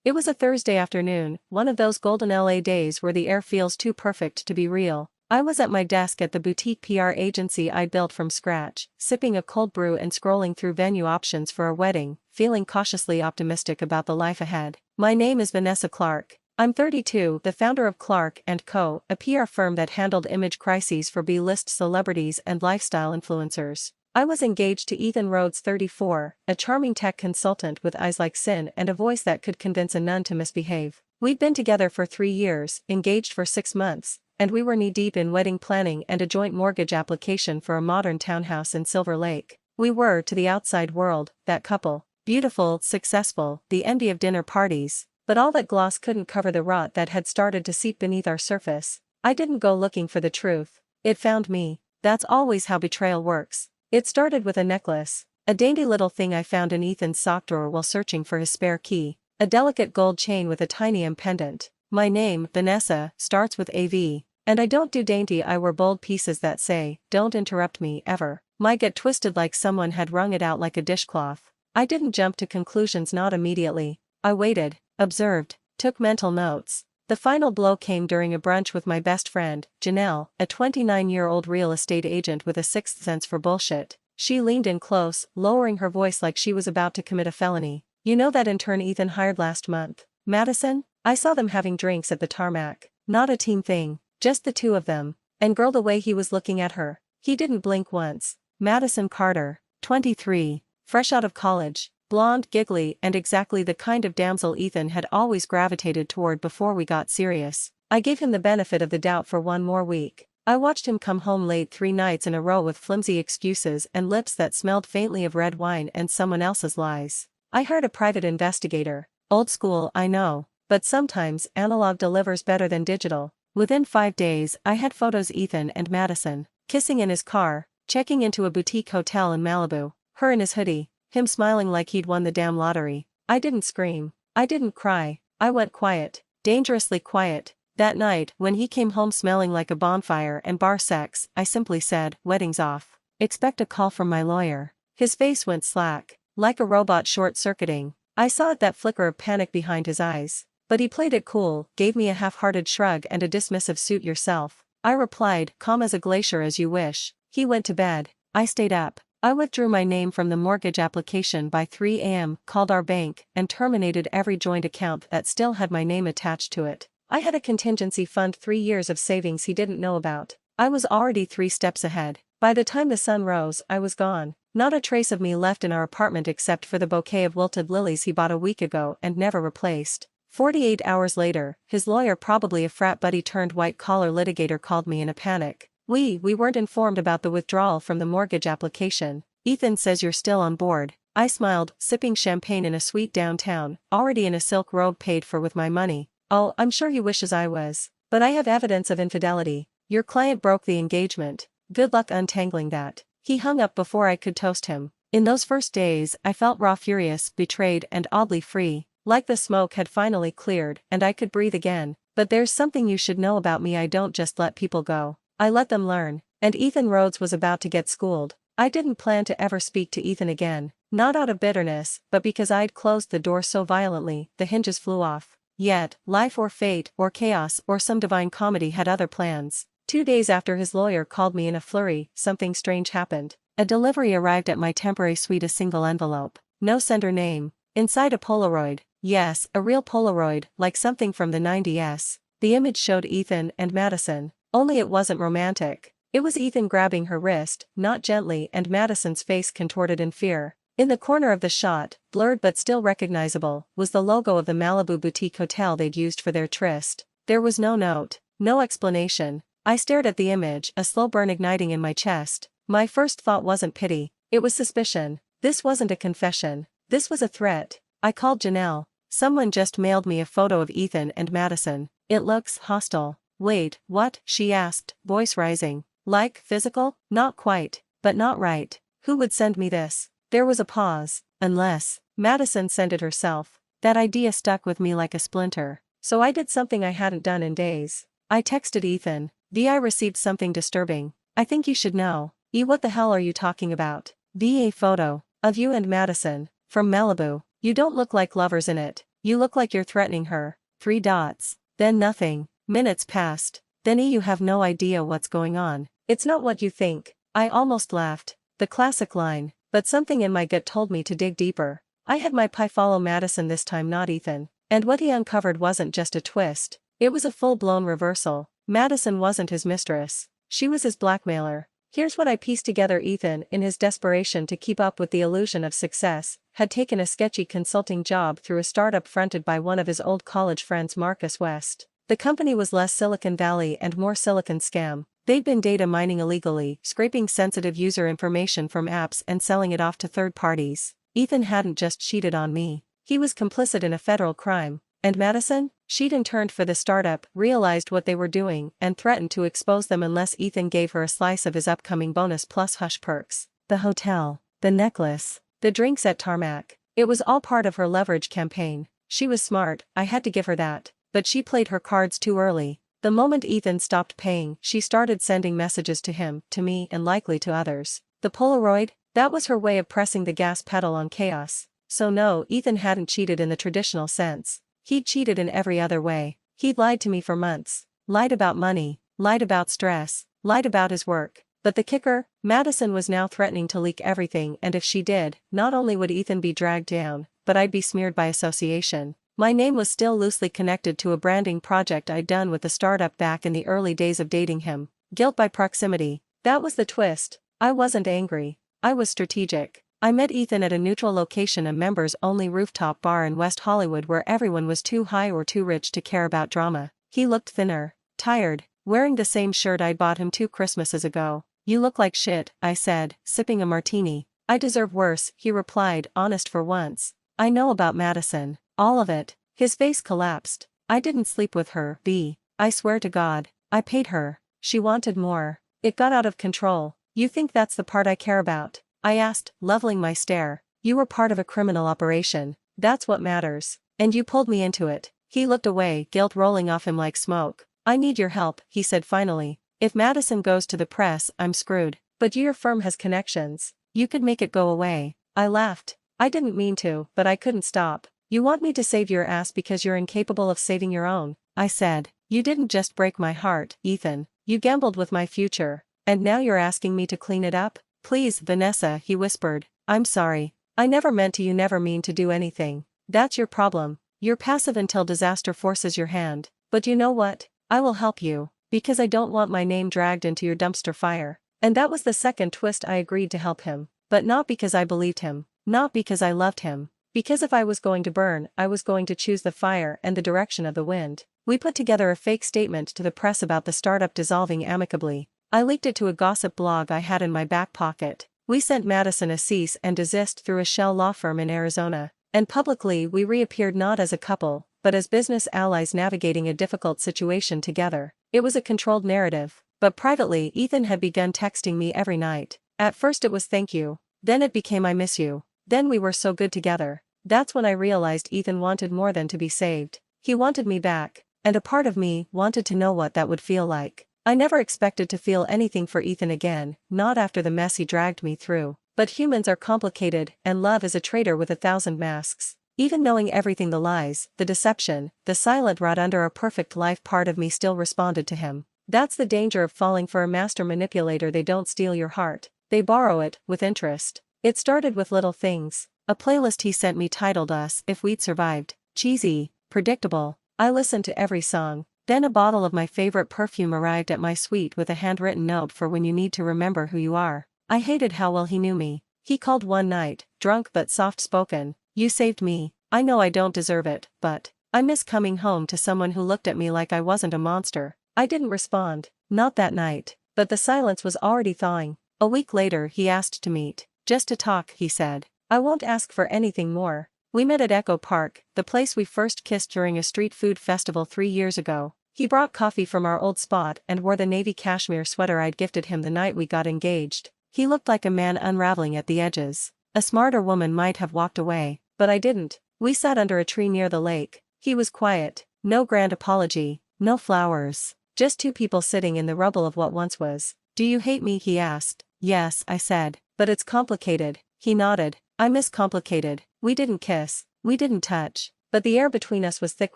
It was a Thursday afternoon, one of those golden LA days where the air feels too perfect to be real. I was at my desk at the boutique PR agency I'd built from scratch, sipping a cold brew and scrolling through venue options for a wedding, feeling cautiously optimistic about the life ahead. My name is Vanessa Clark. I'm 32, the founder of Clark & Co., a PR firm that handled image crises for B-list celebrities and lifestyle influencers. I was engaged to Ethan Rhodes, 34, a charming tech consultant with eyes like sin and a voice that could convince a nun to misbehave. We'd been together for 3 years, engaged for 6 months, and we were knee-deep in wedding planning and a joint mortgage application for a modern townhouse in Silver Lake. We were, to the outside world, that couple. Beautiful, successful, the envy of dinner parties, but all that gloss couldn't cover the rot that had started to seep beneath our surface. I didn't go looking for the truth. It found me. That's always how betrayal works. It started with a necklace, a dainty little thing I found in Ethan's sock drawer while searching for his spare key, a delicate gold chain with a tiny M pendant. My name, Vanessa, starts with AV, and I don't do dainty. I wear bold pieces that say, "Don't interrupt me, ever." Might get twisted like someone had wrung it out like a dishcloth. I didn't jump to conclusions, not immediately. I waited, observed, took mental notes. The final blow came during a brunch with my best friend, Janelle, a 29-year-old real estate agent with a sixth sense for bullshit. She leaned in close, lowering her voice like she was about to commit a felony. "You know that intern Ethan hired last month, Madison? I saw them having drinks at the tarmac. Not a team thing, just the two of them. And girl, the way he was looking at her. He didn't blink once." Madison Carter, 23, fresh out of college. Blonde, giggly, and exactly the kind of damsel Ethan had always gravitated toward before we got serious. I gave him the benefit of the doubt for 1 more week. I watched him come home late 3 nights in a row with flimsy excuses and lips that smelled faintly of red wine and someone else's lies. I hired a private investigator. Old school, I know, but sometimes analog delivers better than digital. Within 5 days, I had photos Ethan and Madison, kissing in his car, checking into a boutique hotel in Malibu, her in his hoodie, him smiling like he'd won the damn lottery. I didn't scream. I didn't cry. I went quiet. Dangerously quiet. That night, when he came home smelling like a bonfire and bar sex, I simply said, "Wedding's off. Expect a call from my lawyer." His face went slack, like a robot short-circuiting. I saw that flicker of panic behind his eyes. But he played it cool, gave me a half-hearted shrug and a dismissive "suit yourself." I replied, calm as a glacier, "As you wish." He went to bed. I stayed up. I withdrew my name from the mortgage application by 3 a.m., called our bank, and terminated every joint account that still had my name attached to it. I had a contingency fund, 3 years of savings he didn't know about. I was already 3 steps ahead. By the time the sun rose, I was gone. Not a trace of me left in our apartment except for the bouquet of wilted lilies he bought a week ago and never replaced. 48 hours later, his lawyer, probably a frat buddy turned white-collar litigator, called me in a panic. We weren't informed about the withdrawal from the mortgage application. Ethan says you're still on board." I smiled, sipping champagne in a suite downtown, already in a silk robe paid for with my money. "Oh, I'm sure he wishes I was. But I have evidence of infidelity. Your client broke the engagement. Good luck untangling that." He hung up before I could toast him. In those first days, I felt raw, furious, betrayed, and oddly free. Like the smoke had finally cleared, and I could breathe again. But there's something you should know about me. I don't just let people go. I let them learn. And Ethan Rhodes was about to get schooled. I didn't plan to ever speak to Ethan again. Not out of bitterness, but because I'd closed the door so violently, the hinges flew off. Yet, life or fate or chaos or some divine comedy had other plans. 2 days after his lawyer called me in a flurry, something strange happened. A delivery arrived at my temporary suite, a single envelope. No sender name. Inside, a Polaroid. Yes, a real Polaroid, like something from the 90s. The image showed Ethan and Madison. Only it wasn't romantic. It was Ethan grabbing her wrist, not gently, and Madison's face contorted in fear. In the corner of the shot, blurred but still recognizable, was the logo of the Malibu boutique hotel they'd used for their tryst. There was no note, no explanation. I stared at the image, a slow burn igniting in my chest. My first thought wasn't pity, it was suspicion. This wasn't a confession. This was a threat. I called Janelle. "Someone just mailed me a photo of Ethan and Madison. It looks hostile." "Wait, what?" she asked, voice rising. "Like, physical?" "Not quite, but not right. Who would send me this?" There was a pause. "Unless Madison sent it herself." That idea stuck with me like a splinter. So I did something I hadn't done in days. I texted Ethan. "I received something disturbing. I think you should know." What the hell are you talking about?" "A photo of you and Madison, from Malibu. You don't look like lovers in it." You look like you're threatening her. 3 dots. Then nothing. Minutes passed. Then you have no idea what's going on. It's not what you think. I almost laughed. The classic line. But something in my gut told me to dig deeper. I had my pie follow Madison this time, not Ethan. And what he uncovered wasn't just a twist. It was a full-blown reversal. Madison wasn't his mistress. She was his blackmailer. Here's what I pieced together. Ethan, in his desperation to keep up with the illusion of success, had taken a sketchy consulting job through a startup fronted by one of his old college friends, Marcus West. The company was less Silicon Valley and more Silicon Scam. They'd been data mining illegally, scraping sensitive user information from apps and selling it off to third parties. Ethan hadn't just cheated on me. He was complicit in a federal crime. And Madison? She'd interned for the startup, realized what they were doing, and threatened to expose them unless Ethan gave her a slice of his upcoming bonus plus hush perks. The hotel, the necklace, the drinks at Tarmac. It was all part of her leverage campaign. She was smart, I had to give her that. But she played her cards too early. The moment Ethan stopped paying, she started sending messages to him, to me, and likely to others. The Polaroid? That was her way of pressing the gas pedal on chaos. So no, Ethan hadn't cheated in the traditional sense. He'd cheated in every other way. He'd lied to me for months. Lied about money, lied about stress, lied about his work. But the kicker? Madison was now threatening to leak everything, and if she did, not only would Ethan be dragged down, but I'd be smeared by association. My name was still loosely connected to a branding project I'd done with the startup back in the early days of dating him. Guilt by proximity. That was the twist. I wasn't angry. I was strategic. I met Ethan at a neutral location, a members-only rooftop bar in West Hollywood where everyone was too high or too rich to care about drama. He looked thinner, tired, wearing the same shirt I'd bought him 2 Christmases ago. You look like shit, I said, sipping a martini. I deserve worse, he replied, honest for once. I know about Madison. All of it. His face collapsed. I didn't sleep with her, B. I swear to God. I paid her. She wanted more. It got out of control. You think that's the part I care about? I asked, leveling my stare. You were part of a criminal operation. That's what matters. And you pulled me into it. He looked away, guilt rolling off him like smoke. I need your help, he said finally. If Madison goes to the press, I'm screwed. But your firm has connections. You could make it go away. I laughed. I didn't mean to, but I couldn't stop. You want me to save your ass because you're incapable of saving your own, I said. You didn't just break my heart, Ethan. You gambled with my future. And now you're asking me to clean it up? Please, Vanessa, he whispered. I'm sorry. I never meant to. You never mean to do anything. That's your problem. You're passive until disaster forces your hand. But you know what? I will help you. Because I don't want my name dragged into your dumpster fire. And that was the second twist. I agreed to help him. But not because I believed him. Not because I loved him. Because if I was going to burn, I was going to choose the fire and the direction of the wind. We put together a fake statement to the press about the startup dissolving amicably. I leaked it to a gossip blog I had in my back pocket. We sent Madison a cease and desist through a shell law firm in Arizona. And publicly we reappeared not as a couple, but as business allies navigating a difficult situation together. It was a controlled narrative. But privately, Ethan had begun texting me every night. At first it was thank you. Then it became I miss you. Then we were so good together. That's when I realized Ethan wanted more than to be saved. He wanted me back. And a part of me wanted to know what that would feel like. I never expected to feel anything for Ethan again, not after the mess he dragged me through. But humans are complicated, and love is a traitor with 1,000 masks. Even knowing everything, the lies, the deception, the silent rot under a perfect life, part of me still responded to him. That's the danger of falling for a master manipulator. They don't steal your heart. They borrow it, with interest. It started with little things. A playlist he sent me titled Us If We'd Survived. Cheesy, predictable. I listened to every song. Then a bottle of my favorite perfume arrived at my suite with a handwritten note for when you need to remember who you are. I hated how well he knew me. He called one night, drunk but soft-spoken. You saved me. I know I don't deserve it, but I miss coming home to someone who looked at me like I wasn't a monster. I didn't respond. Not that night. But the silence was already thawing. A week later he asked to meet. Just to talk, he said. I won't ask for anything more. We met at Echo Park, the place we first kissed during a street food festival 3 years ago. He brought coffee from our old spot and wore the navy cashmere sweater I'd gifted him the night we got engaged. He looked like a man unraveling at the edges. A smarter woman might have walked away, but I didn't. We sat under a tree near the lake. He was quiet. No grand apology. No flowers. Just 2 people sitting in the rubble of what once was. Do you hate me? He asked. Yes, I said. But it's complicated. He nodded. I miss complicated. We didn't kiss. We didn't touch. but the air between us was thick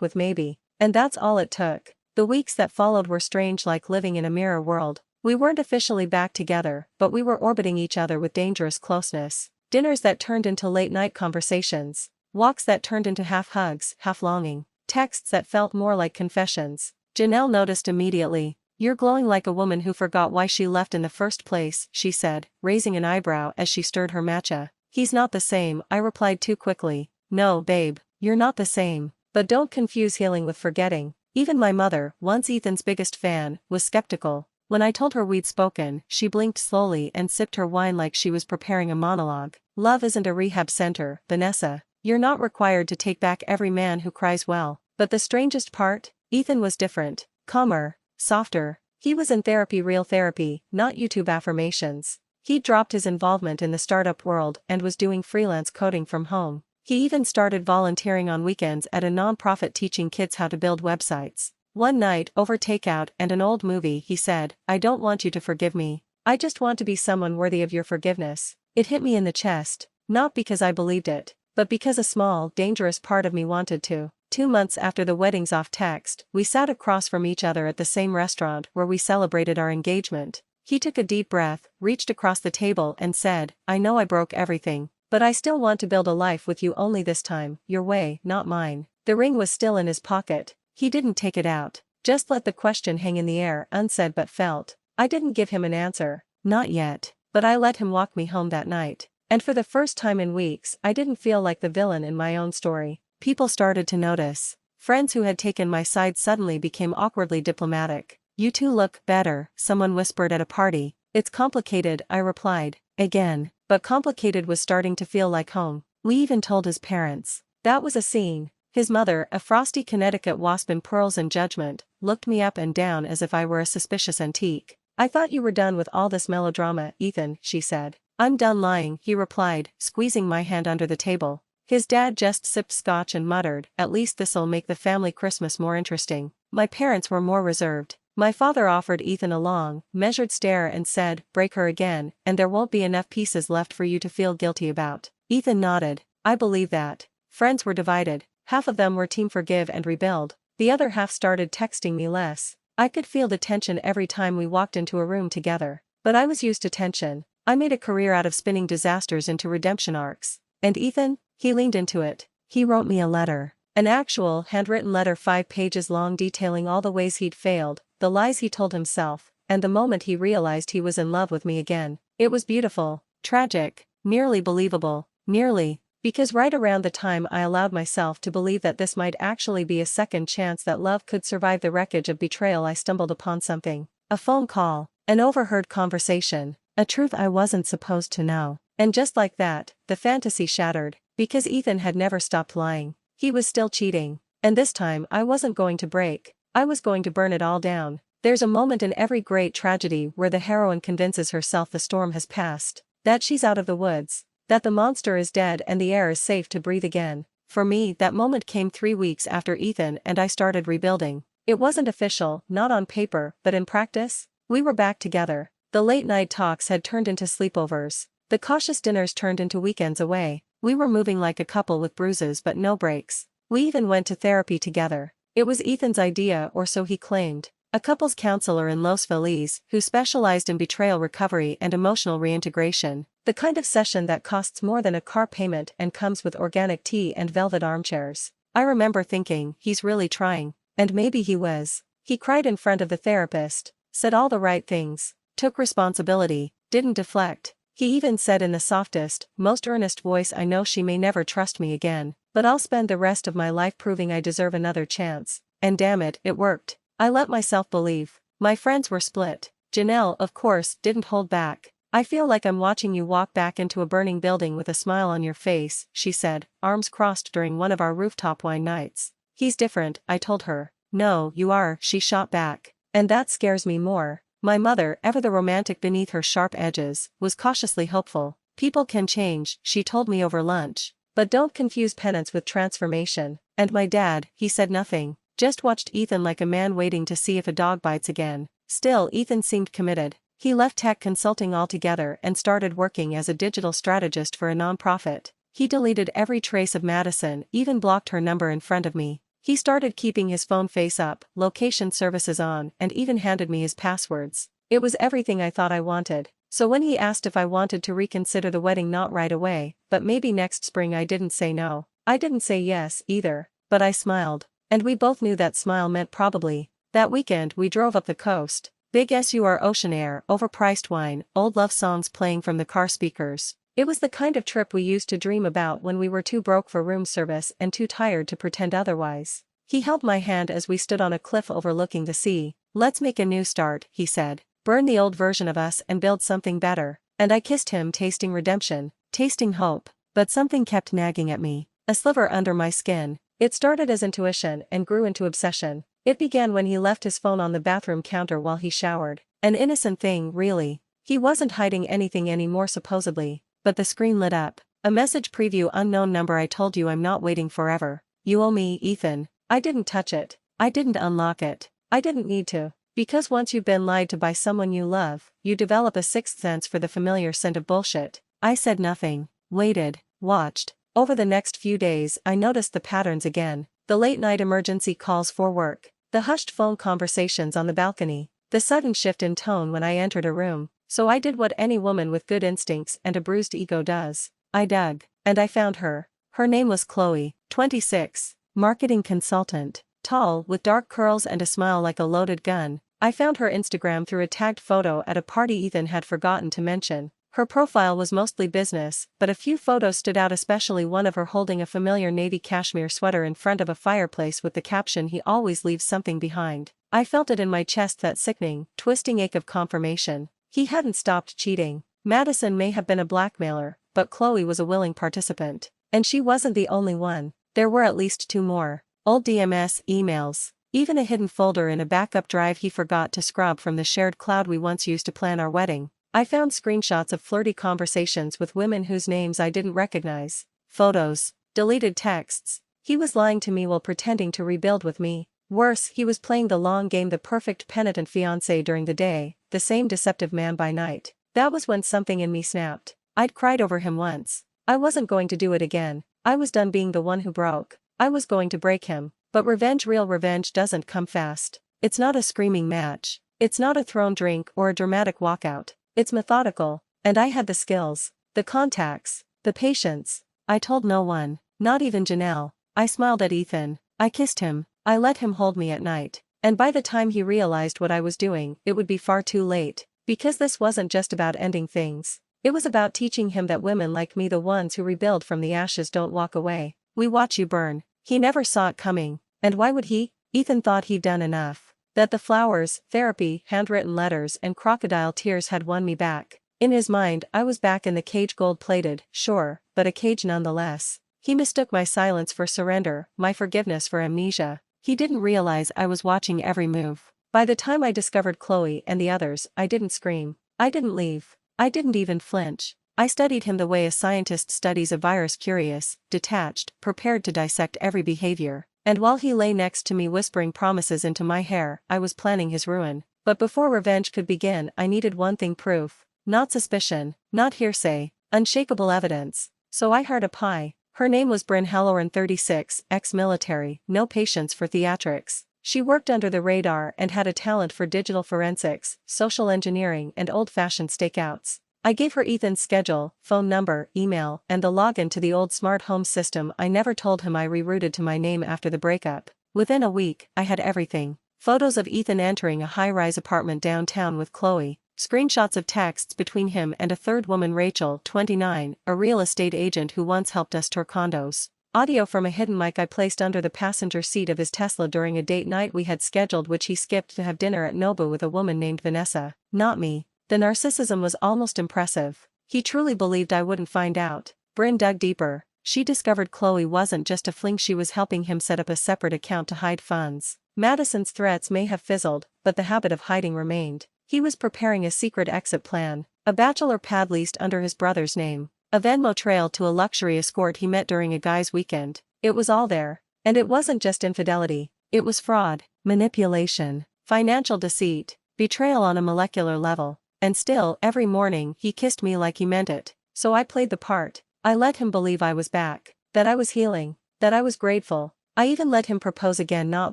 with maybe. And that's all it took. The weeks that followed were strange, like living in a mirror world. We weren't officially back together, but we were orbiting each other with dangerous closeness. Dinners that turned into late-night conversations. Walks that turned into half hugs, half longing. Texts that felt more like confessions. Janelle noticed immediately. "You're glowing like a woman who forgot why she left in the first place," she said, raising an eyebrow as she stirred her matcha. "He's not the same," I replied too quickly. "No, babe, you're not the same. But don't confuse healing with forgetting." Even my mother, once Ethan's biggest fan, was skeptical. When I told her we'd spoken, she blinked slowly and sipped her wine like she was preparing a monologue. "Love isn't a rehab center, Vanessa. You're not required to take back every man who cries well." But the strangest part? Ethan was different. Calmer. Softer. He was in therapy, real therapy, not YouTube affirmations. He dropped his involvement in the startup world and was doing freelance coding from home. He even started volunteering on weekends at a nonprofit teaching kids how to build websites. One night, over takeout and an old movie, he said, "I don't want you to forgive me. I just want to be someone worthy of your forgiveness." It hit me in the chest, not because I believed it, but because a small, dangerous part of me wanted to. 2 months after the wedding's off text, we sat across from each other at the same restaurant where we celebrated our engagement. He took a deep breath, reached across the table and said, "I know I broke everything, but I still want to build a life with you, only this time, your way, not mine." The ring was still in his pocket. He didn't take it out, just let the question hang in the air, unsaid but felt. I didn't give him an answer, not yet, but I let him walk me home that night. And for the first time in weeks, I didn't feel like the villain in my own story. People started to notice. Friends who had taken my side suddenly became awkwardly diplomatic. "You two look better," someone whispered at a party. "It's complicated," I replied. Again. But complicated was starting to feel like home. We even told his parents. That was a scene. His mother, a frosty Connecticut wasp in pearls and judgment, looked me up and down as if I were a suspicious antique. "I thought you were done with all this melodrama, Ethan," she said. "I'm done lying," he replied, squeezing my hand under the table. His dad just sipped scotch and muttered, "At least this'll make the family Christmas more interesting." My parents were more reserved. My father offered Ethan a long, measured stare and said, "Break her again, and there won't be enough pieces left for you to feel guilty about." Ethan nodded. I believe that. Friends were divided. Half of them were team forgive and rebuild. The other half started texting me less. I could feel the tension every time we walked into a room together. But I was used to tension. I made a career out of spinning disasters into redemption arcs. And Ethan? He leaned into it. He wrote me a letter. An actual, handwritten letter, 5 pages long, detailing all the ways he'd failed, the lies he told himself, and the moment he realized he was in love with me again. It was beautiful, tragic, nearly believable, nearly, because right around the time I allowed myself to believe that this might actually be a second chance, that love could survive the wreckage of betrayal, I stumbled upon something. A phone call, an overheard conversation, a truth I wasn't supposed to know. And just like that, the fantasy shattered, because Ethan had never stopped lying. He was still cheating. And this time I wasn't going to break. I was going to burn it all down. There's a moment in every great tragedy where the heroine convinces herself the storm has passed, that she's out of the woods, that the monster is dead and the air is safe to breathe again. For me, that moment came 3 weeks after Ethan and I started rebuilding. It wasn't official, not on paper, but in practice. We were back together. The late-night talks had turned into sleepovers. The cautious dinners turned into weekends away. We were moving like a couple with bruises but no breaks. We even went to therapy together. It was Ethan's idea, or so he claimed. A couples counselor in Los Feliz who specialized in betrayal recovery and emotional reintegration. The kind of session that costs more than a car payment and comes with organic tea and velvet armchairs. I remember thinking, he's really trying. And maybe he was. He cried in front of the therapist, said all the right things, took responsibility, didn't deflect. He even said in the softest, most earnest voice, "I know she may never trust me again, but I'll spend the rest of my life proving I deserve another chance." And damn it, it worked. I let myself believe. My friends were split. Janelle, of course, didn't hold back. "I feel like I'm watching you walk back into a burning building with a smile on your face," she said, arms crossed, during one of our rooftop wine nights. "He's different," I told her. "No, you are," she shot back. "And that scares me more." My mother, ever the romantic beneath her sharp edges, was cautiously hopeful. "People can change," she told me over lunch. "But don't confuse penance with transformation." And my dad, he said nothing, just watched Ethan like a man waiting to see if a dog bites again. Still, Ethan seemed committed. He left tech consulting altogether and started working as a digital strategist for a nonprofit. He deleted every trace of Madison, even blocked her number in front of me. He started keeping his phone face up, location services on, and even handed me his passwords. It was everything I thought I wanted. So when he asked if I wanted to reconsider the wedding, not right away, but maybe next spring, I didn't say no. I didn't say yes, either, but I smiled. And we both knew that smile meant probably. That weekend we drove up the coast. Big SUR ocean air, overpriced wine, old love songs playing from the car speakers. It was the kind of trip we used to dream about when we were too broke for room service and too tired to pretend otherwise. He held my hand as we stood on a cliff overlooking the sea. "Let's make a new start," he said. "Burn the old version of us and build something better." And I kissed him, tasting redemption, tasting hope. But something kept nagging at me, a sliver under my skin. It started as intuition and grew into obsession. It began when he left his phone on the bathroom counter while he showered. An innocent thing, really. He wasn't hiding anything anymore supposedly. But the screen lit up. A message preview: unknown number. "I told you I'm not waiting forever. You owe me, Ethan." I didn't touch it. I didn't unlock it. I didn't need to. Because once you've been lied to by someone you love, you develop a sixth sense for the familiar scent of bullshit. I said nothing. Waited. Watched. Over the next few days I noticed the patterns again. The late-night emergency calls for work. The hushed phone conversations on the balcony. The sudden shift in tone when I entered a room. So I did what any woman with good instincts and a bruised ego does. I dug. And I found her. Her name was Chloe, 26, marketing consultant, tall, with dark curls and a smile like a loaded gun. I found her Instagram through a tagged photo at a party Ethan had forgotten to mention. Her profile was mostly business, but a few photos stood out, especially one of her holding a familiar navy cashmere sweater in front of a fireplace with the caption, "He always leaves something behind." I felt it in my chest, that sickening, twisting ache of confirmation. He hadn't stopped cheating. Madison may have been a blackmailer, but Chloe was a willing participant. And she wasn't the only one. There were at least two more. Old DMS emails. Even a hidden folder in a backup drive he forgot to scrub from the shared cloud we once used to plan our wedding. I found screenshots of flirty conversations with women whose names I didn't recognize. Photos. Deleted texts. He was lying to me while pretending to rebuild with me. Worse, he was playing the long game, the perfect penitent fiancé during the day, the same deceptive man by night. That was when something in me snapped. I'd cried over him once. I wasn't going to do it again. I was done being the one who broke. I was going to break him. But revenge, real revenge, doesn't come fast. It's not a screaming match. It's not a thrown drink or a dramatic walkout. It's methodical. And I had the skills, the contacts, the patience. I told no one, not even Janelle. I smiled at Ethan. I kissed him. I let him hold me at night. And by the time he realized what I was doing, it would be far too late. Because this wasn't just about ending things. It was about teaching him that women like me, the ones who rebuild from the ashes, don't walk away. We watch you burn. He never saw it coming. And why would he? Ethan thought he'd done enough. That the flowers, therapy, handwritten letters and crocodile tears had won me back. In his mind, I was back in the cage, gold-plated, sure, but a cage nonetheless. He mistook my silence for surrender, my forgiveness for amnesia. He didn't realize I was watching every move. By the time I discovered Chloe and the others, I didn't scream. I didn't leave. I didn't even flinch. I studied him the way a scientist studies a virus, curious, detached, prepared to dissect every behavior. And while he lay next to me whispering promises into my hair, I was planning his ruin. But before revenge could begin, I needed one thing: proof. Not suspicion, not hearsay, unshakable evidence. So I hired a pie. Her name was Bryn Halloran, 36, ex-military, no patience for theatrics. She worked under the radar and had a talent for digital forensics, social engineering and old-fashioned stakeouts. I gave her Ethan's schedule, phone number, email, and the login to the old smart home system I never told him I rerouted to my name after the breakup. Within a week, I had everything. Photos of Ethan entering a high-rise apartment downtown with Chloe. Screenshots of texts between him and a third woman, Rachel, 29, a real estate agent who once helped us tour condos. Audio from a hidden mic I placed under the passenger seat of his Tesla during a date night we had scheduled, which he skipped to have dinner at Nobu with a woman named Vanessa. Not me. The narcissism was almost impressive. He truly believed I wouldn't find out. Bryn dug deeper. She discovered Chloe wasn't just a fling, she was helping him set up a separate account to hide funds. Madison's threats may have fizzled, but the habit of hiding remained. He was preparing a secret exit plan, a bachelor pad leased under his brother's name, a Venmo trail to a luxury escort he met during a guy's weekend. It was all there. And it wasn't just infidelity. It was fraud, manipulation, financial deceit, betrayal on a molecular level. And still, every morning, he kissed me like he meant it. So I played the part. I let him believe I was back, that I was healing, that I was grateful. I even let him propose again, not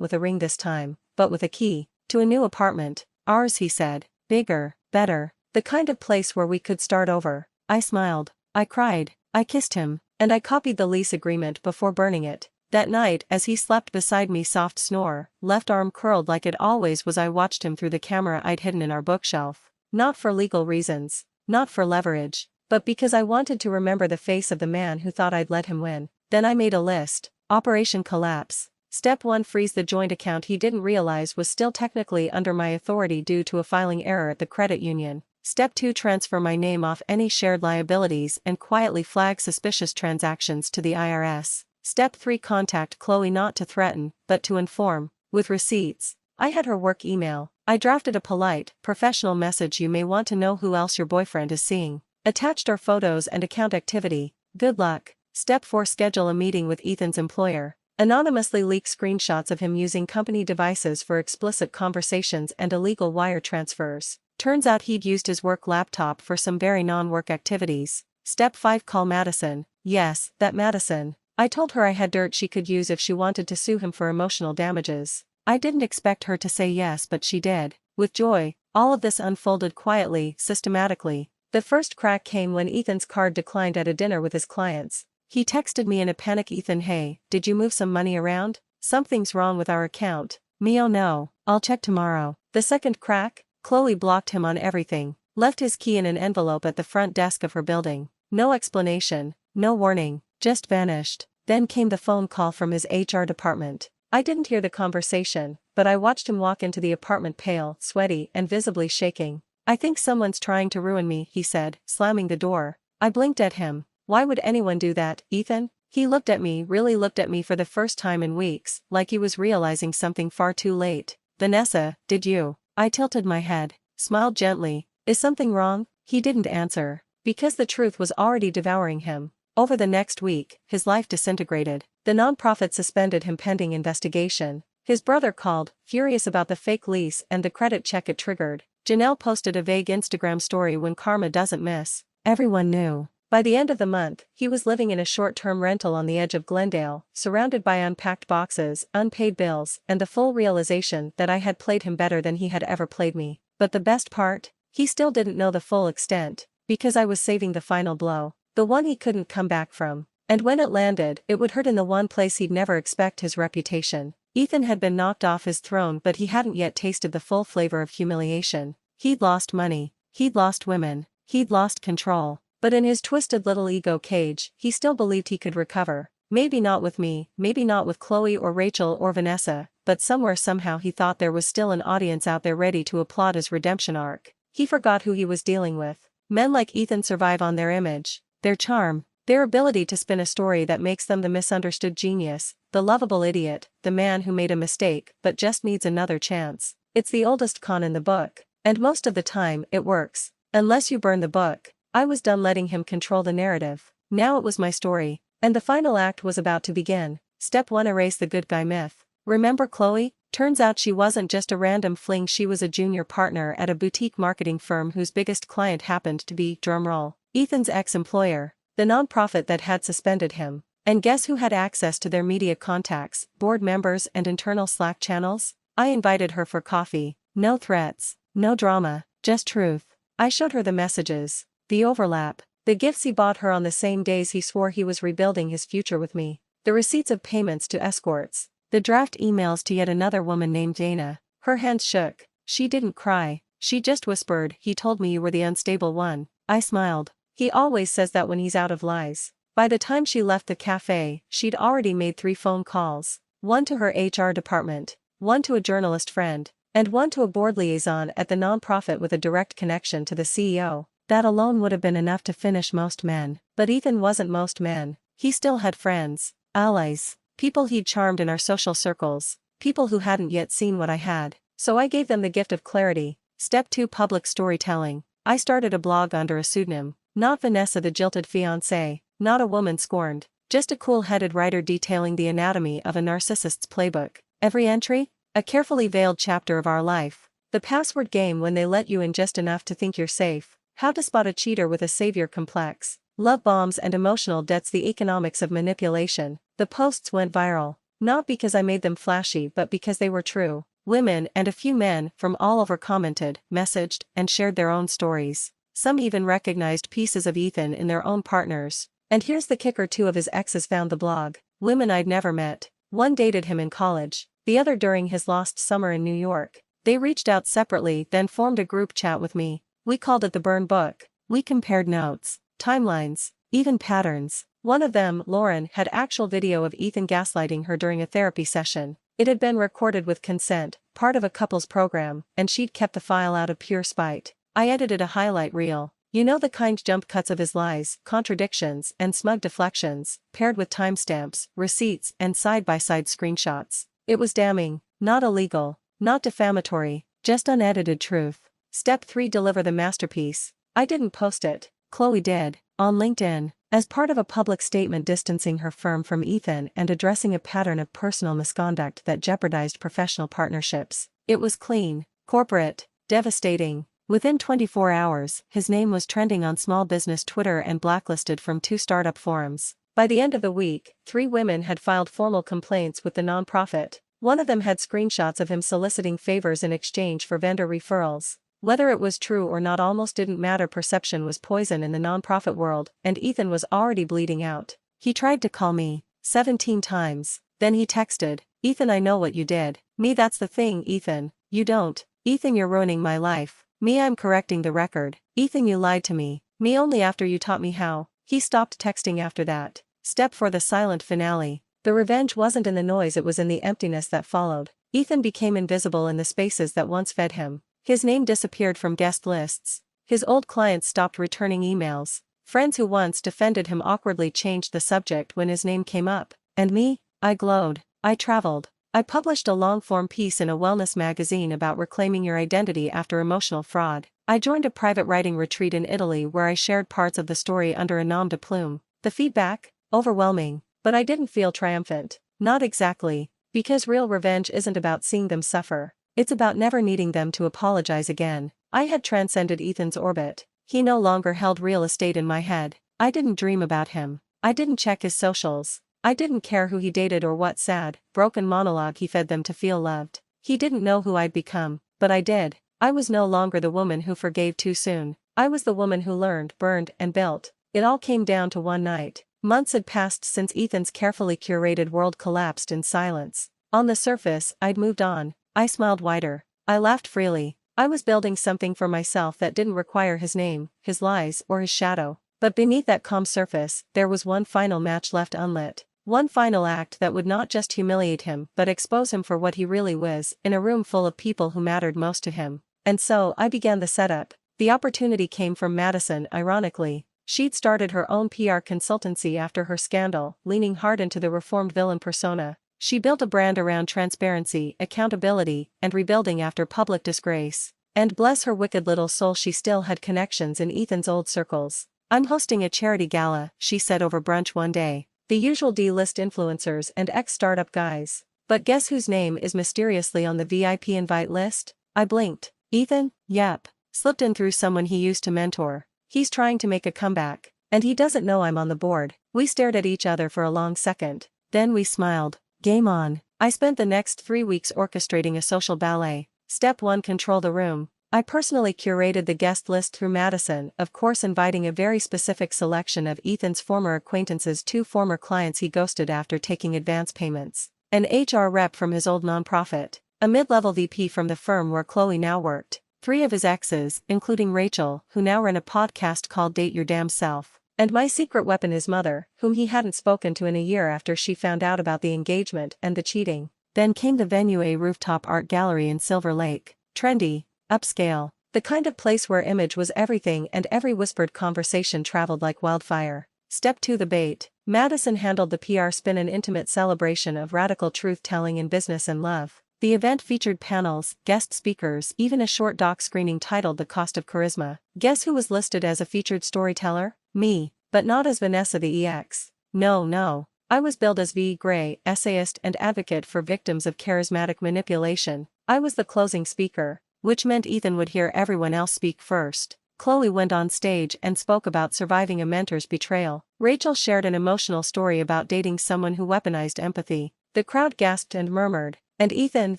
with a ring this time, but with a key, to a new apartment. Ours, he said. Bigger, better, the kind of place where we could start over. I smiled. I cried. I kissed him, and I copied the lease agreement before burning it. That night, as he slept beside me, soft snore, left arm curled like it always was, I watched him through the camera I'd hidden in our bookshelf. Not for legal reasons, not for leverage, but because I wanted to remember the face of the man who thought I'd let him win. Then I made a list. Operation Collapse. Step 1: freeze the joint account he didn't realize was still technically under my authority due to a filing error at the credit union. Step 2: transfer my name off any shared liabilities and quietly flag suspicious transactions to the IRS. Step 3: contact Chloe, not to threaten, but to inform, with receipts. I had her work email. I drafted a polite, professional message: you may want to know who else your boyfriend is seeing. Attached are photos and account activity. Good luck. Step 4: schedule a meeting with Ethan's employer. Anonymously leak screenshots of him using company devices for explicit conversations and illegal wire transfers. Turns out he'd used his work laptop for some very non-work activities. Step 5: call Madison. Yes, that Madison. I told her I had dirt she could use if she wanted to sue him for emotional damages. I didn't expect her to say yes, but she did. With joy. All of this unfolded quietly, systematically. The first crack came when Ethan's card declined at a dinner with his clients. He texted me in a panic: Ethan, hey, did you move some money around? Something's wrong with our account. Me, oh no, I'll check tomorrow. The second crack? Chloe blocked him on everything. Left his key in an envelope at the front desk of her building. No explanation, no warning, just vanished. Then came the phone call from his HR department. I didn't hear the conversation, but I watched him walk into the apartment, pale, sweaty, and visibly shaking. I think someone's trying to ruin me, he said, slamming the door. I blinked at him. Why would anyone do that, Ethan? He looked at me, really looked at me for the first time in weeks, like he was realizing something far too late. Vanessa, did you? I tilted my head, smiled gently. Is something wrong? He didn't answer, because the truth was already devouring him. Over the next week, his life disintegrated. The nonprofit suspended him pending investigation. His brother called, furious about the fake lease and the credit check it triggered. Janelle posted a vague Instagram story: when karma doesn't miss. Everyone knew. By the end of the month, he was living in a short-term rental on the edge of Glendale, surrounded by unpacked boxes, unpaid bills, and the full realization that I had played him better than he had ever played me. But the best part? He still didn't know the full extent, because I was saving the final blow, the one he couldn't come back from. And when it landed, it would hurt in the one place he'd never expect: his reputation. Ethan had been knocked off his throne, but he hadn't yet tasted the full flavor of humiliation. He'd lost money, he'd lost women, he'd lost control. But in his twisted little ego cage, he still believed he could recover. Maybe not with me, maybe not with Chloe or Rachel or Vanessa, but somewhere, somehow, he thought there was still an audience out there ready to applaud his redemption arc. He forgot who he was dealing with. Men like Ethan survive on their image, their charm, their ability to spin a story that makes them the misunderstood genius, the lovable idiot, the man who made a mistake but just needs another chance. It's the oldest con in the book, and most of the time, it works. Unless you burn the book. I was done letting him control the narrative. Now it was my story, and the final act was about to begin. Step 1: erase the good guy myth. Remember Chloe? Turns out she wasn't just a random fling. She was a junior partner at a boutique marketing firm whose biggest client happened to be, drumroll, Ethan's ex-employer, the nonprofit that had suspended him. And guess who had access to their media contacts, board members, and internal Slack channels? I invited her for coffee. No threats, no drama, just truth. I showed her the messages, the overlap, the gifts he bought her on the same days he swore he was rebuilding his future with me, the receipts of payments to escorts, the draft emails to yet another woman named Dana. Her hands shook. She didn't cry, she just whispered, "He told me you were the unstable one." I smiled. He always says that when he's out of lies. By the time she left the cafe, she'd already made 3 phone calls. One to her HR department, one to a journalist friend, and one to a board liaison at the nonprofit with a direct connection to the CEO. That alone would have been enough to finish most men. But Ethan wasn't most men. He still had friends, allies, people he'd charmed in our social circles, people who hadn't yet seen what I had. So I gave them the gift of clarity. Step 2: public storytelling. I started a blog under a pseudonym. Not Vanessa the jilted fiancé, not a woman scorned, just a cool-headed writer detailing the anatomy of a narcissist's playbook. Every entry? A carefully veiled chapter of our life. The password game when they let you in just enough to think you're safe. How to spot a cheater with a savior complex. Love bombs and emotional debts, the economics of manipulation. The posts went viral. Not because I made them flashy but because they were true. Women and a few men from all over commented, messaged, and shared their own stories. Some even recognized pieces of Ethan in their own partners. And here's the kicker: 2 of his exes found the blog. Women I'd never met. One dated him in college, the other during his lost summer in New York. They reached out separately, then formed a group chat with me. We called it the Burn Book. We compared notes, timelines, even patterns. One of them, Lauren, had actual video of Ethan gaslighting her during a therapy session. It had been recorded with consent, part of a couple's program, and she'd kept the file out of pure spite. I edited a highlight reel. You know, the kind jump cuts of his lies, contradictions, and smug deflections, paired with timestamps, receipts, and side-by-side screenshots. It was damning, not illegal, not defamatory, just unedited truth. Step 3: deliver the masterpiece. I didn't post it. Chloe did, on LinkedIn, as part of a public statement distancing her firm from Ethan and addressing a pattern of personal misconduct that jeopardized professional partnerships. It was clean, corporate, devastating. Within 24 hours, his name was trending on small business Twitter and blacklisted from 2 startup forums. By the end of the week, 3 women had filed formal complaints with the nonprofit. One of them had screenshots of him soliciting favors in exchange for vendor referrals. Whether it was true or not almost didn't matter. Perception was poison in the nonprofit world, and Ethan was already bleeding out. He tried to call me 17 times. Then he texted, "Ethan, I know what you did." Me, "That's the thing, Ethan. You don't. Ethan, you're ruining my life." Me, "I'm correcting the record." Ethan, "You lied to me." Me, "Only after you taught me how." He stopped texting after that. Step 4: the silent finale. The revenge wasn't in the noise, it was in the emptiness that followed. Ethan became invisible in the spaces that once fed him. His name disappeared from guest lists. His old clients stopped returning emails. Friends who once defended him awkwardly changed the subject when his name came up. And me? I glowed. I traveled. I published a long-form piece in a wellness magazine about reclaiming your identity after emotional fraud. I joined a private writing retreat in Italy where I shared parts of the story under a nom de plume. The feedback? Overwhelming. But I didn't feel triumphant. Not exactly. Because real revenge isn't about seeing them suffer. It's about never needing them to apologize again. I had transcended Ethan's orbit. He no longer held real estate in my head. I didn't dream about him. I didn't check his socials. I didn't care who he dated or what sad, broken monologue he fed them to feel loved. He didn't know who I'd become, but I did. I was no longer the woman who forgave too soon. I was the woman who learned, burned, and built. It all came down to one night. Months had passed since Ethan's carefully curated world collapsed in silence. On the surface, I'd moved on. I smiled wider. I laughed freely. I was building something for myself that didn't require his name, his lies, or his shadow. But beneath that calm surface, there was one final match left unlit. One final act that would not just humiliate him but expose him for what he really was, in a room full of people who mattered most to him. And so, I began the setup. The opportunity came from Madison, ironically. She'd started her own PR consultancy after her scandal, leaning hard into the reformed villain persona. She built a brand around transparency, accountability, and rebuilding after public disgrace. And bless her wicked little soul, she still had connections in Ethan's old circles. "I'm hosting a charity gala," she said over brunch one day. "The usual D-list influencers and ex-startup guys. But guess whose name is mysteriously on the VIP invite list?" I blinked. "Ethan?" "Yep. Slipped in through someone he used to mentor. He's trying to make a comeback. And he doesn't know I'm on the board." We stared at each other for a long second. Then we smiled. Game on. I spent the next 3 weeks orchestrating a social ballet. Step 1: control the room. I personally curated the guest list through Madison, of course inviting a very specific selection of Ethan's former acquaintances, 2 former clients he ghosted after taking advance payments, an HR rep from his old nonprofit, a mid-level VP from the firm where Chloe now worked, 3 of his exes, including Rachel, who now ran a podcast called Date Your Damn Self, and my secret weapon, his mother, whom he hadn't spoken to in a year after she found out about the engagement and the cheating. Then came the venue, a rooftop art gallery in Silver Lake. Trendy, upscale, the kind of place where image was everything and every whispered conversation traveled like wildfire. Step 2: the bait. Madison handled the PR spin, an intimate celebration of radical truth-telling in business and love. The event featured panels, guest speakers, even a short doc screening titled The Cost of Charisma. Guess who was listed as a featured storyteller? Me. But not as Vanessa the EX. No. I was billed as V. Gray, essayist and advocate for victims of charismatic manipulation. I was the closing speaker, which meant Ethan would hear everyone else speak first. Chloe went on stage and spoke about surviving a mentor's betrayal. Rachel shared an emotional story about dating someone who weaponized empathy. The crowd gasped and murmured, and Ethan,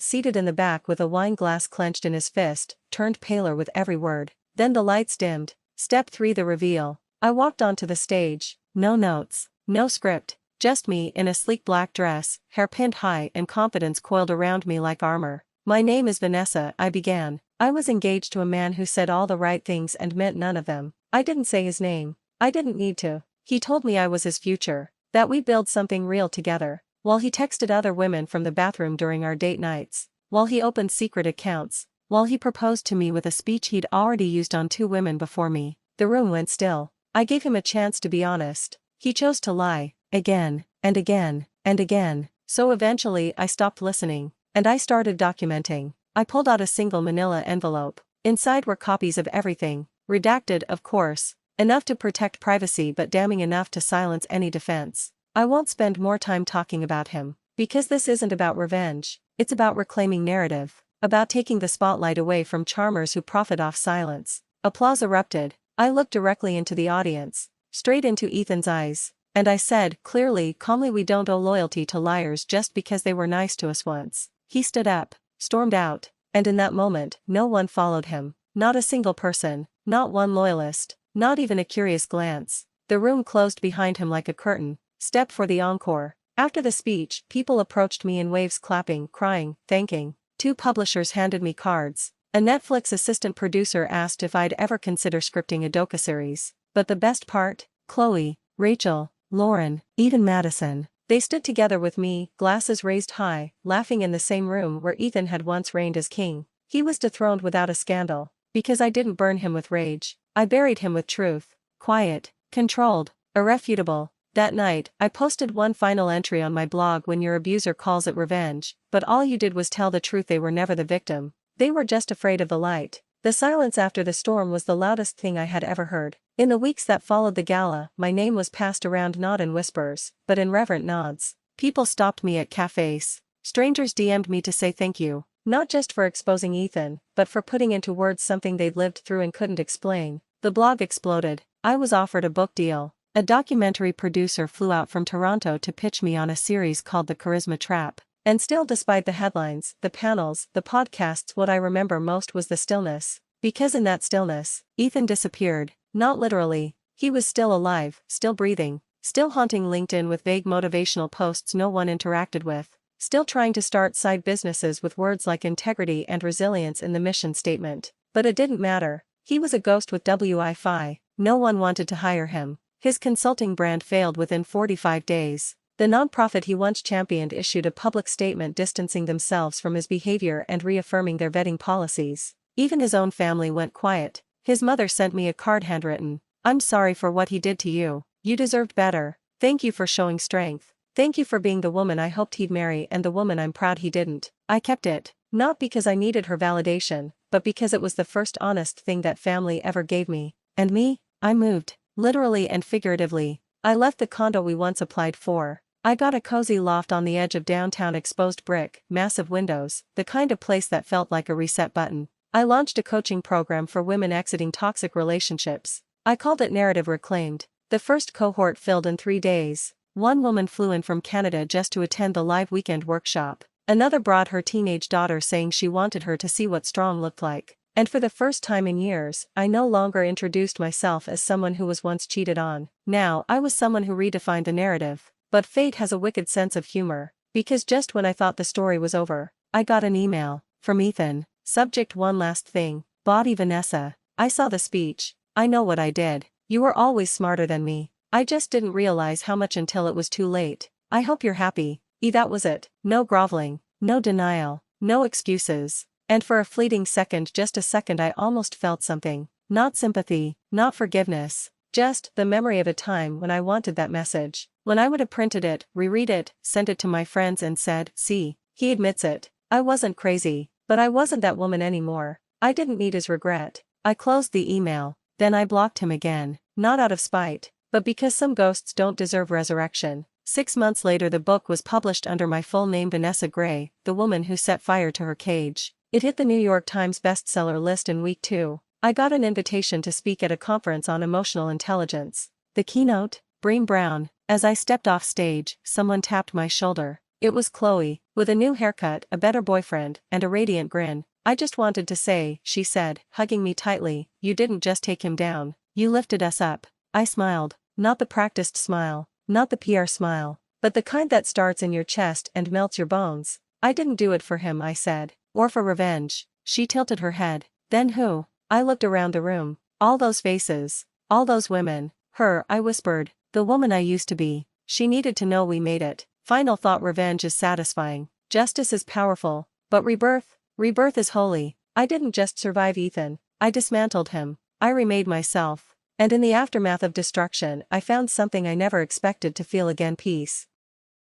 seated in the back with a wine glass clenched in his fist, turned paler with every word. Then the lights dimmed. Step 3: The reveal. I walked onto the stage. No notes, no script, just me in a sleek black dress, hair pinned high and confidence coiled around me like armor. "My name is Vanessa," I began. I was engaged to a man who said all the right things and meant none of them. I didn't say his name. I didn't need to. He told me I was his future, that we'd build something real together. While he texted other women from the bathroom during our date nights, while he opened secret accounts, while he proposed to me with a speech he'd already used on 2 women before me, the room went still. I gave him a chance to be honest. He chose to lie, again, and again, and again. So eventually I stopped listening, and I started documenting. I pulled out a single manila envelope. Inside were copies of everything, redacted of course, enough to protect privacy but damning enough to silence any defense. I won't spend more time talking about him, because this isn't about revenge, it's about reclaiming narrative, about taking the spotlight away from charmers who profit off silence. Applause erupted. I looked directly into the audience, straight into Ethan's eyes, and I said, clearly, calmly, "We don't owe loyalty to liars just because they were nice to us once." He stood up, stormed out, and in that moment, no one followed him. Not a single person, not one loyalist, not even a curious glance. The room closed behind him like a curtain. Step for the encore. After the speech, people approached me in waves, clapping, crying, thanking. 2 publishers handed me cards. A Netflix assistant producer asked if I'd ever consider scripting a docuseries. But the best part? Chloe, Rachel, Lauren, Eden, Madison. They stood together with me, glasses raised high, laughing in the same room where Ethan had once reigned as king. He was dethroned without a scandal, because I didn't burn him with rage. I buried him with truth. Quiet, controlled, irrefutable. That night, I posted one final entry on my blog: "When your abuser calls it revenge, but all you did was tell the truth, they were never the victim. They were just afraid of the light." The silence after the storm was the loudest thing I had ever heard. In the weeks that followed the gala, my name was passed around not in whispers, but in reverent nods. People stopped me at cafes. Strangers DM'd me to say thank you, not just for exposing Ethan, but for putting into words something they'd lived through and couldn't explain. The blog exploded. I was offered a book deal. A documentary producer flew out from Toronto to pitch me on a series called The Charisma Trap. And still, despite the headlines, the panels, the podcasts, what I remember most was the stillness. Because in that stillness, Ethan disappeared. Not literally. He was still alive, still breathing, still haunting LinkedIn with vague motivational posts no one interacted with, still trying to start side businesses with words like integrity and resilience in the mission statement. But it didn't matter. He was a ghost with Wi-Fi. No one wanted to hire him. His consulting brand failed within 45 days. The nonprofit he once championed issued a public statement distancing themselves from his behavior and reaffirming their vetting policies. Even his own family went quiet. His mother sent me a card handwritten. "I'm sorry for what he did to you. You deserved better. Thank you for showing strength. Thank you for being the woman I hoped he'd marry and the woman I'm proud he didn't." I kept it, not because I needed her validation, but because it was the first honest thing that family ever gave me. And me? I moved. Literally and figuratively. I left the condo we once applied for. I got a cozy loft on the edge of downtown, exposed brick, massive windows, the kind of place that felt like a reset button. I launched a coaching program for women exiting toxic relationships. I called it Narrative Reclaimed. The first cohort filled in 3 days. One woman flew in from Canada just to attend the live weekend workshop. Another brought her teenage daughter, saying she wanted her to see what strong looked like. And for the first time in years, I no longer introduced myself as someone who was once cheated on. Now, I was someone who redefined the narrative. But fate has a wicked sense of humor, because just when I thought the story was over, I got an email from Ethan. Subject: "One last thing. Body Vanessa." I saw the speech. "I know what I did. You were always smarter than me. I just didn't realize how much until it was too late. I hope you're happy." That was it. No groveling, no denial, no excuses. And for a fleeting second, just a second, I almost felt something. Not sympathy, not forgiveness. Just the memory of a time when I wanted that message. When I would have printed it, reread it, sent it to my friends and said, "See, he admits it. I wasn't crazy, but I wasn't that woman anymore." I didn't need his regret. I closed the email. Then I blocked him again. Not out of spite, but because some ghosts don't deserve resurrection. 6 months later, the book was published under my full name, Vanessa Gray, the woman who set fire to her cage. It hit the New York Times bestseller list in week 2. I got an invitation to speak at a conference on emotional intelligence. The keynote? Bream Brown. As I stepped off stage, someone tapped my shoulder. It was Chloe, with a new haircut, a better boyfriend, and a radiant grin. "I just wanted to say," she said, hugging me tightly, "you didn't just take him down, you lifted us up." I smiled. Not the practiced smile, not the PR smile, but the kind that starts in your chest and melts your bones. "I didn't do it for him," I said. "Or for revenge." She tilted her head. "Then who?" I looked around the room. All those faces. All those women. "Her," I whispered. "The woman I used to be." She needed to know we made it. Final thought: revenge is satisfying. Justice is powerful. But rebirth is holy. I didn't just survive Ethan. I dismantled him. I remade myself. And in the aftermath of destruction, I found something I never expected to feel again: peace.